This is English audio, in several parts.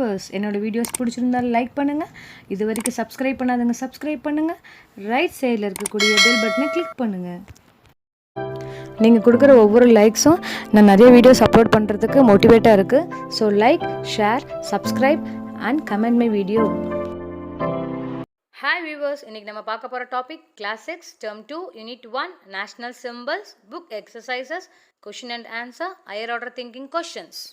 Viewers, என்னோட videos பிடிச்சிருந்தாலும் like பண்ணுங்கள். இது வரைக்கும் சப்ஸ்கிரைப் பண்ணாதவங்க சப்ஸ்கிரைப் பண்ணுங்கள். ரைட் சைடில் இருக்கக்கூடிய பெல் பட்டனை கிளிக் பண்ணுங்கள். நீங்கள் கொடுக்குற ஒவ்வொரு லைக்ஸும் நான் நிறைய வீடியோஸ் அப்லோட் பண்ணுறதுக்கு மோட்டிவேட்டாக இருக்குது. So like, share, subscribe and comment my video. Hi viewers, இன்றைக்கி நம்ம பார்க்க போகிற topic class 6 term 2 unit 1 national symbols, book exercises, question and answer, higher order thinking questions.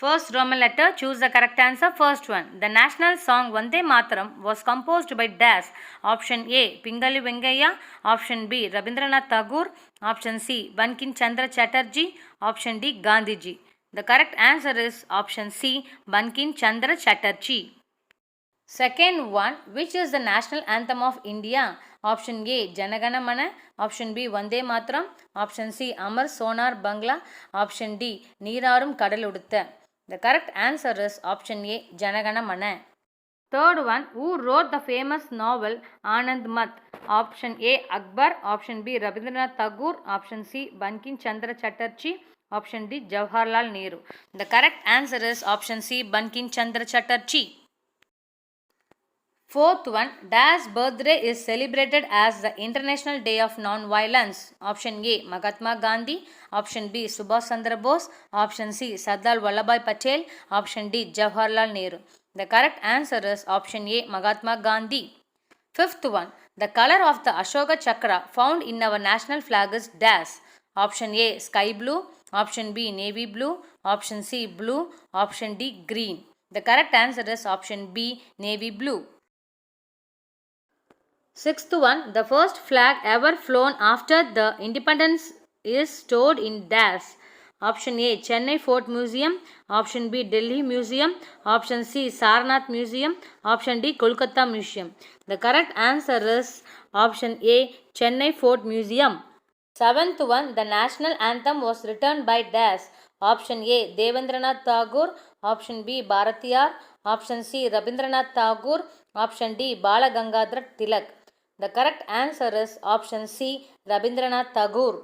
First Roman letter, choose the correct answer. First one, the national song Vande Mataram was composed by dash. Option A, Pingali Vengaya. Option B, Rabindranath Tagore. Option C, Bankim Chandra Chatterjee. Option D, Gandhiji. The correct answer is option C, Bankim Chandra Chatterjee. Second one, which is the national anthem of India? Option A, Janagana Mana. Option B, Vande Mataram. Option C, Amar Sonar Bangla. Option D, Neerarum Kadaludutha. The correct answer is option A, Janagana Mana. Third one, who wrote the famous novel Anand Mat? Option A, Akbar. Option B, Rabindranath Tagore. Option C, Bankim Chandra Chatterjee. Option D, Jawaharlal Nehru. The correct answer is option C, Bankim Chandra Chatterjee. Fourth one, dash birthday is celebrated as the International Day of Non-Violence. Option A, Mahatma Gandhi. Option B, Subhash Chandra Bose. Option C, Sardar Vallabhbhai Patel. Option D, Jawaharlal Nehru. The correct answer is option A, Mahatma Gandhi. Fifth one, the color of the Ashoka Chakra found in our national flag is dash. Option A, sky blue. Option B, navy blue. Option C, blue. Option D, green. The correct answer is option B, navy blue. Sixth one, the first flag ever flown after the independence is stored in dash. Option A, Chennai Fort Museum. Option B, Delhi Museum. Option C, Sarnath Museum. Option D, Kolkata Museum. The correct answer is option A, Chennai Fort Museum. Seventh one, the national anthem was written by dash. Option A, Devendranath Tagore. Option B, Bharatiyar. Option C, Rabindranath Tagore. Option D, Bala Gangadhar Tilak. The correct answer is option C, Rabindranath Tagore.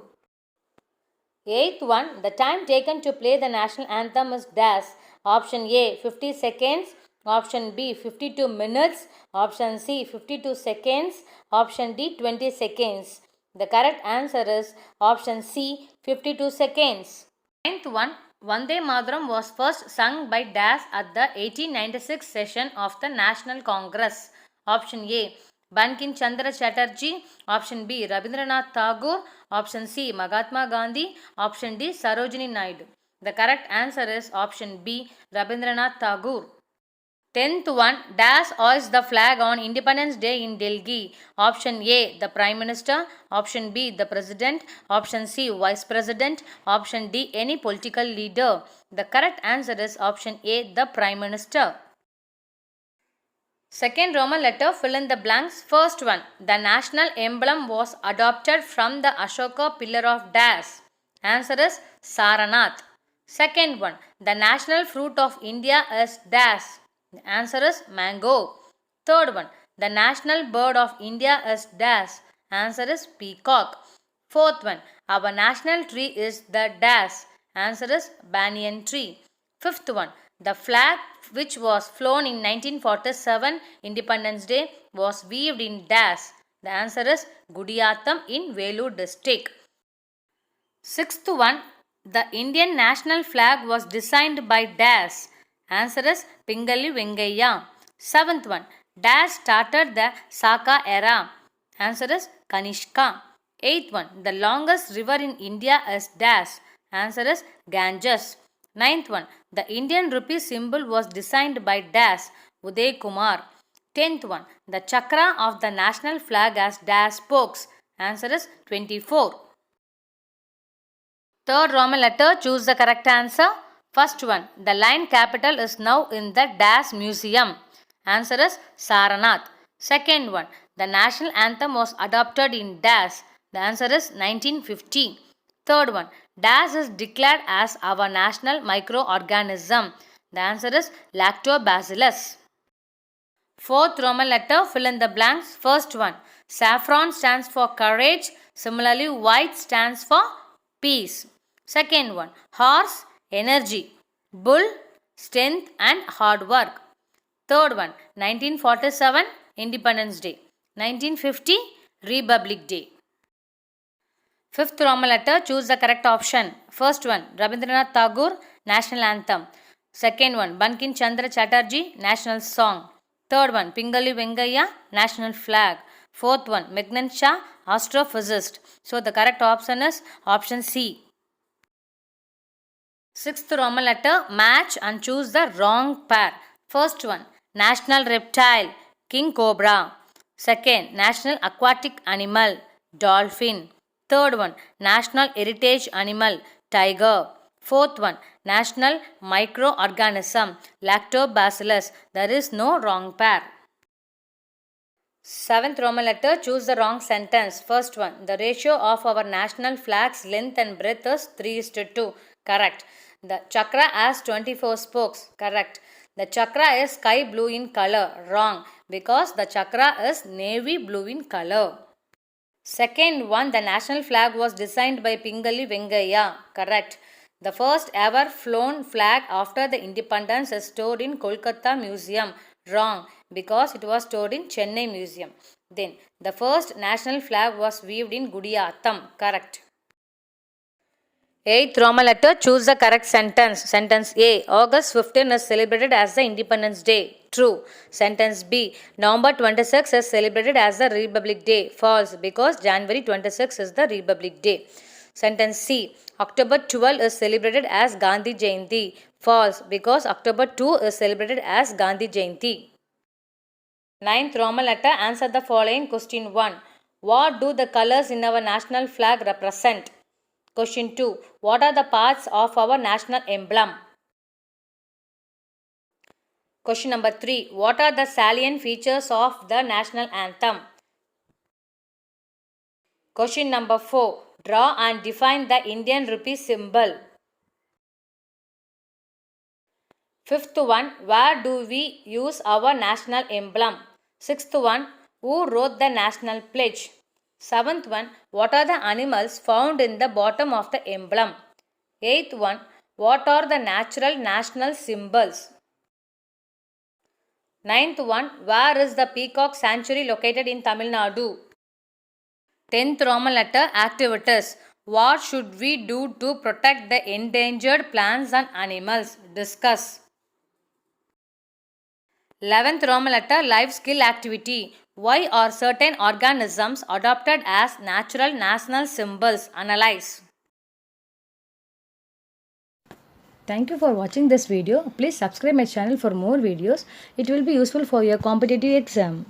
Eighth one, the time taken to play the national anthem is dash. Option A, 50 seconds. Option B, 52 minutes. Option C, 52 seconds. Option D, 20 seconds. The correct answer is option C, 52 seconds. Ninth one, Vande Mataram was first sung by dash at the 1896 session of the National Congress. Option A, Bankim Chandra Chatterjee. Option B, Rabindranath Tagore. Option C, Mahatma Gandhi. Option D, Sarojini Naidu. The correct answer is option B, Rabindranath Tagore. 10th one, dash hoist the flag on Independence Day in Delhi. Option A, the Prime Minister. Option B, the President. Option C, Vice President. Option D, any political leader. The correct answer is option A, the Prime Minister. Second Roman letter, fill in the blanks. First one, the national emblem was adopted from the Ashoka pillar of dash. Answer is Saranath. Second one, the national fruit of India is dash. The answer is mango. Third one, the national bird of India is dash. Answer is peacock. Fourth one, our national tree is the dash. Answer is banyan tree. Fifth one, the flag which was flown in 1947 Independence Day was weaved in dash. The answer is Gudiyatham in Vellore district. Sixth one, the Indian national flag was designed by dash. Answer is Pingali Vengaya. Seventh one, dash started the Saka era. Answer is Kanishka. Eighth one, the longest river in India is dash. Answer is Ganges. Ninth one, the Indian rupee symbol was designed by dash, Uday Kumar. 10th one, the chakra of the national flag has dash spokes. Answer is 24. Third Roman letter, choose the correct answer. First one, the lion capital is now in the dash museum. Answer is Saranath. Second one, the national anthem was adopted in dash. The answer is 1950. Third one, dash is declared as our national microorganism. The answer is Lactobacillus. Fourth Roman letter, fill in the blanks. First one, saffron stands for courage. Similarly, white stands for peace. Second one, horse, energy. Bull, strength and hard work. Third one, 1947, Independence Day. 1950, Republic Day. Fifth Roman letter, choose the correct option. First one, Rabindranath Tagore, National Anthem. Second one, Bankim Chandra Chatterjee, National Song. Third one, Pingali Vengaya, National Flag. Fourth one, Meghnad Shah, Astrophysicist. So the correct option is option C. Sixth Roman letter, match and choose the wrong pair. First one, National Reptile, King Cobra. Second, National Aquatic Animal, Dolphin. Third one, National Heritage Animal, Tiger. Fourth one, National Microorganism, Lactobacillus. There is no wrong pair. Seventh Roman letter, choose the wrong sentence. First one, the ratio of our national flag's length and breadth is 3:2. Correct. The chakra has 24 spokes. Correct. The chakra is sky blue in color. Wrong, because the chakra is navy blue in color. Second one, the national flag was designed by Pingali Vengaya. Correct. The first ever flown flag after the independence is stored in Kolkata Museum. Wrong, because it was stored in Chennai Museum. Then, the first national flag was weaved in Gudiyatham. Correct. Eighth Roman letter, choose the correct sentence. Sentence A, August 15 is celebrated as the Independence Day. True. Sentence B, November 26 is celebrated as the Republic Day. False, because January 26 is the Republic Day. Sentence C, October 12 is celebrated as Gandhi Jayanti. False, because October 2 is celebrated as Gandhi Jayanti. Ninth Roman letter, answer the following. Question 1. What do the colors in our national flag represent? Question 2. What are the parts of our national emblem? Question number 3. What are the salient features of the national anthem? Question number 4. Draw and define the Indian rupee symbol. Fifth one, where do we use our national emblem? Sixth one, who wrote the national pledge? Seventh one, what are the animals found in the bottom of the emblem? Eighth one, what are the natural national symbols? Ninth one, where is the Peacock Sanctuary located in Tamil Nadu? 10th Roman letter, activities. What should we do to protect the endangered plants and animals? Discuss. 11th Roman letter, life skill activity. Why are certain organisms adopted as natural national symbols? Analyze. Thank you for watching this video. Please subscribe my channel for more videos. It will be useful for your competitive exam.